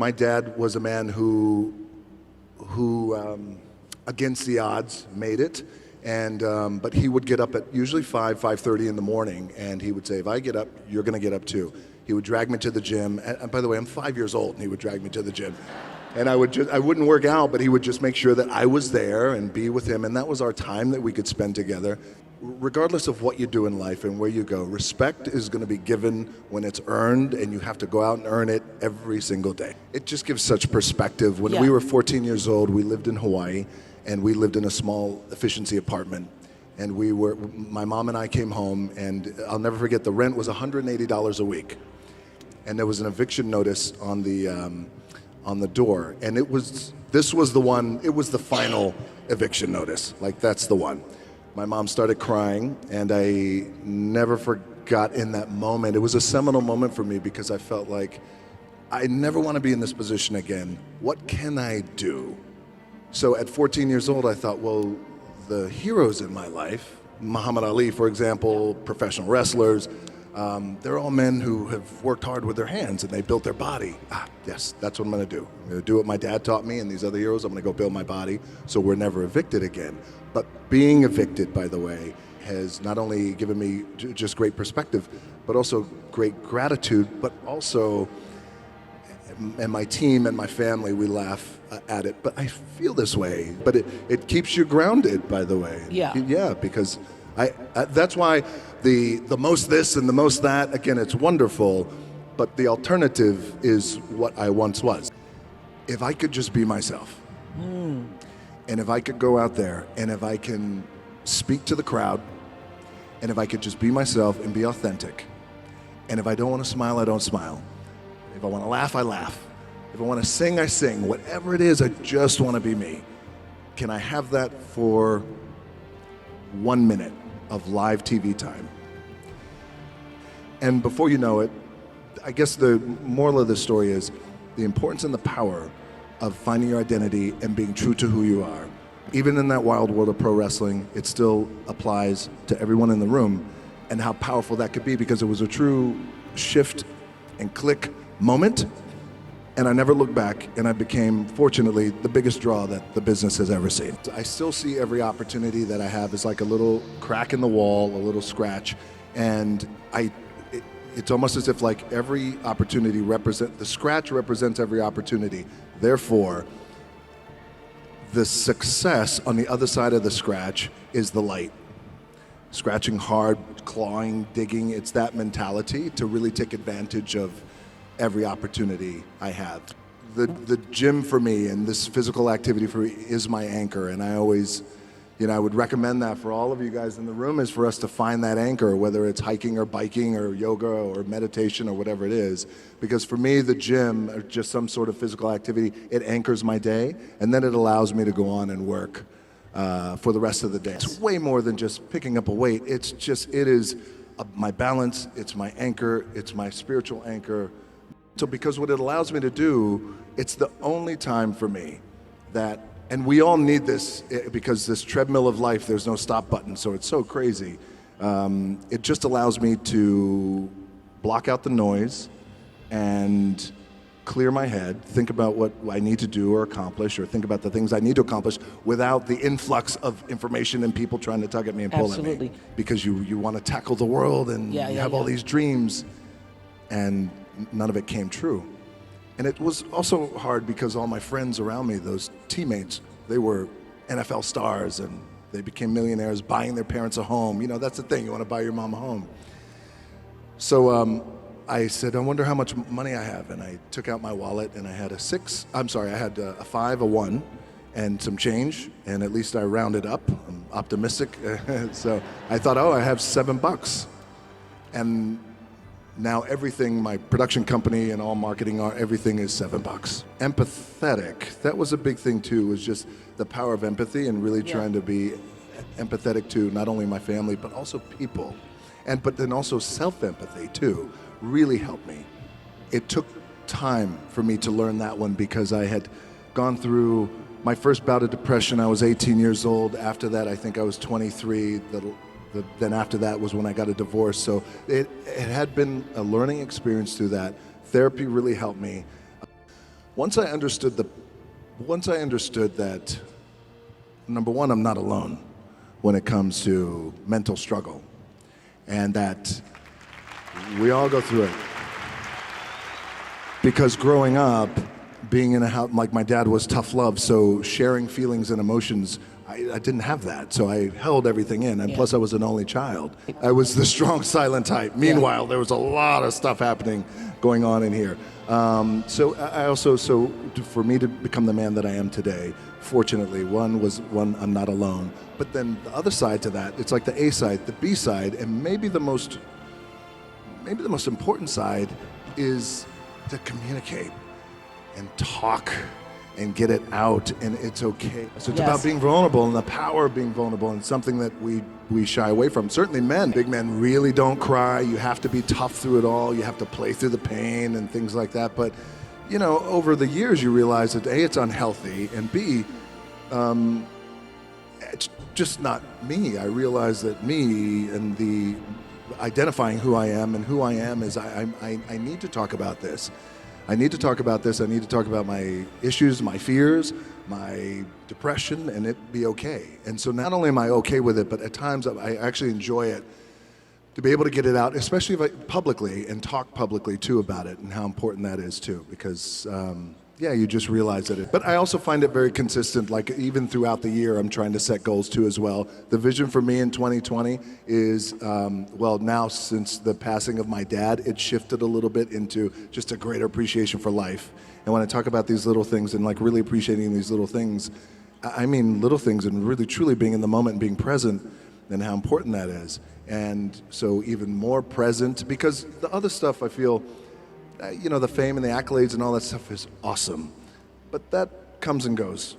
My dad was a man who against the odds, made it. And but he would get up at usually 5:30 in the morning, and he would say, "If I get up, you're going to get up too." He would drag me to the gym. And by the way, I'm 5 years old, and he would drag me to the gym. And I wouldn't work out, but he would just make sure that I was there and be with him. And that was our time that we could spend together. Regardless of what you do in life and where you go, respect is going to be given when it's earned, and you have to go out and earn it every single day. It just gives such perspective. When we were 14 years old, we lived in Hawaii, and we lived in a small efficiency apartment. And my mom and I came home, and I'll never forget, the rent was $180 a week. And there was an eviction notice on the door, and this was the one, it was the final eviction notice. Like, that's the one. My mom started crying, and I never forgot in that moment. It was a seminal moment for me because I felt like I never want to be in this position again. What can I do? So at 14 years old, I thought, well, the heroes in my life, Muhammad Ali, for example, professional wrestlers, they're all men who have worked hard with their hands and they built their body. Yes, that's what I'm going to do. I'm going to do what my dad taught me and these other heroes. I'm going to go build my body so we're never evicted again. But being evicted, by the way, has not only given me just great perspective, but also great gratitude, but also, and my team and my family, we laugh at it, but I feel this way. But it keeps you grounded, by the way. Yeah. Yeah, because that's why the most this and the most that, again, it's wonderful, but the alternative is what I once was. If I could just be myself, and if I could go out there, and if I can speak to the crowd, and if I could just be myself and be authentic, and if I don't want to smile, I don't smile. If I want to laugh, I laugh. If I want to sing, I sing. Whatever it is, I just want to be me. Can I have that for 1 minute of live TV time? And before you know it, I guess the moral of the story is the importance and the power of finding your identity and being true to who you are. Even in that wild world of pro wrestling, it still applies to everyone in the room, and how powerful that could be, because it was a true shift and click moment. And I never looked back, and I became, fortunately, the biggest draw that the business has ever seen. I still see every opportunity that I have as like a little crack in the wall, a little scratch, and it's almost as if like every opportunity the scratch represents every opportunity. Therefore, the success on the other side of the scratch is the light. Scratching hard, clawing, digging, it's that mentality to really take advantage of every opportunity I have. The gym for me and this physical activity for me is my anchor, and I always, I would recommend that for all of you guys in the room, is for us to find that anchor, whether it's hiking or biking or yoga or meditation or whatever it is. Because for me, the gym, or just some sort of physical activity, it anchors my day, and then it allows me to go on and work for the rest of the day. It's way more than just picking up a weight. It is my balance, it's my anchor, it's my spiritual anchor. So because what it allows me to do, it's the only time for me that, and we all need this, because this treadmill of life, there's no stop button, so it's so crazy. It just allows me to block out the noise and clear my head, think about what I need to do or accomplish, or think about the things I need to accomplish without the influx of information and people trying to tug at me and pull at me. Because you want to tackle the world, and you have all these dreams, and none of it came true. And it was also hard because all my friends around me, those teammates, they were NFL stars, and they became millionaires buying their parents a home. That's the thing, you want to buy your mom a home. So I said, I wonder how much money I have. And I took out my wallet, and I had a 5, a 1, and some change, and at least I rounded up. I'm optimistic. So I thought, I have $7. And now everything, my production company and all marketing, everything is $7. Empathetic, that was a big thing too, was just the power of empathy and really trying to be empathetic to not only my family, but also people. But then also self-empathy too, really helped me. It took time for me to learn that one, because I had gone through my first bout of depression. I was 18 years old. After that, I think I was 23. Then after that was when I got a divorce. So it had been a learning experience through that. Therapy really helped me. once I understood that, number one, I'm not alone when it comes to mental struggle, and that we all go through it. Because growing up, being in a house, like my dad was tough love, so sharing feelings and emotions, I didn't have that, so I held everything in, and plus I was an only child. I was the strong, silent type. Meanwhile, there was a lot of stuff happening going on in here. So for me to become the man that I am today, fortunately, one, I'm not alone. But then the other side to that, it's like the A side, the B side, and maybe the most important side is to communicate and talk and get it out, and it's okay. So it's about being vulnerable and the power of being vulnerable, and something that we shy away from. Certainly big men really don't cry. You have to be tough through it all. You have to play through the pain and things like that. But, you know, over the years you realize that A, it's unhealthy, and B, it's just not me. I realize that me and the identifying who I am is I need to talk about this. I need to talk about this. I need to talk about my issues, my fears, my depression, and it be okay. And so not only am I okay with it, but at times I actually enjoy it to be able to get it out, especially publicly, and talk publicly too about it, and how important that is too, because you just realize that But I also find it very consistent, like even throughout the year, I'm trying to set goals too as well. The vision for me in 2020 is, now since the passing of my dad, it shifted a little bit into just a greater appreciation for life. And when I talk about these little things and like really appreciating these little things, I mean little things, and really truly being in the moment and being present, and how important that is. And so even more present, because the other stuff I feel, the fame and the accolades and all that stuff is awesome, but that comes and goes.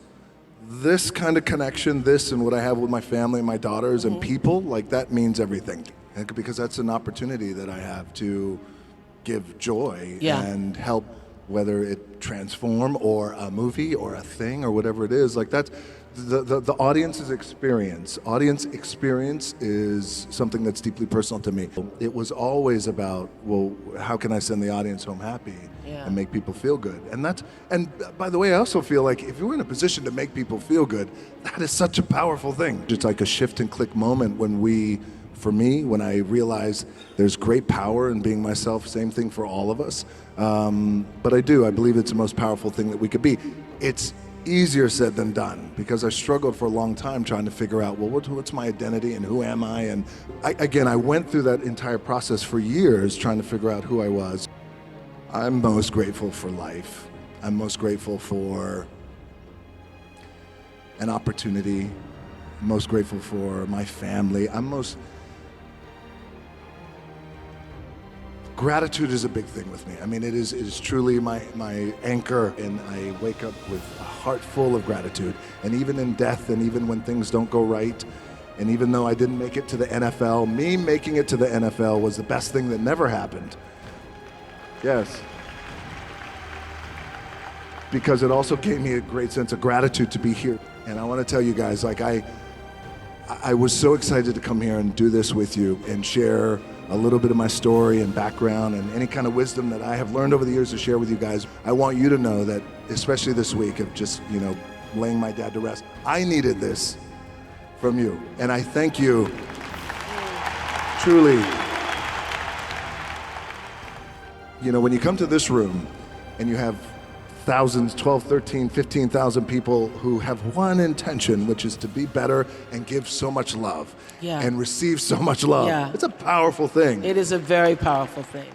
This kind of connection, this and what I have with my family and my daughters and people, like that means everything. And because that's an opportunity that I have to give joy and help, whether it transform or a movie or a thing or whatever it is, like that's the audience's experience. Audience experience is something that's deeply personal to me. It was always about, well, how can I send the audience home happy and make people feel good? And by the way, I also feel like if you're in a position to make people feel good, that is such a powerful thing. It's like a shift and click moment for me, when I realize there's great power in being myself, same thing for all of us. But I believe it's the most powerful thing that we could be. It's easier said than done, because I struggled for a long time trying to figure out, well, what's my identity and who am I? And I went through that entire process for years trying to figure out who I was. I'm most grateful for life. I'm most grateful for an opportunity. I'm most grateful for my family. Gratitude is a big thing with me. I mean, it is truly my anchor, and I wake up with a heart full of gratitude. And even in death, and even when things don't go right, and even though I didn't make it to the NFL, me making it to the NFL was the best thing that never happened. Yes. Because it also gave me a great sense of gratitude to be here. And I want to tell you guys, like I was so excited to come here and do this with you and share a little bit of my story and background and any kind of wisdom that I have learned over the years to share with you guys. I want you to know that, especially this week of just, laying my dad to rest, I needed this from you. And I thank you, truly. When you come to this room and you have thousands, 12, 13, 15,000 people who have one intention, which is to be better and give so much love and receive so much love. It's a powerful thing. It is a very powerful thing.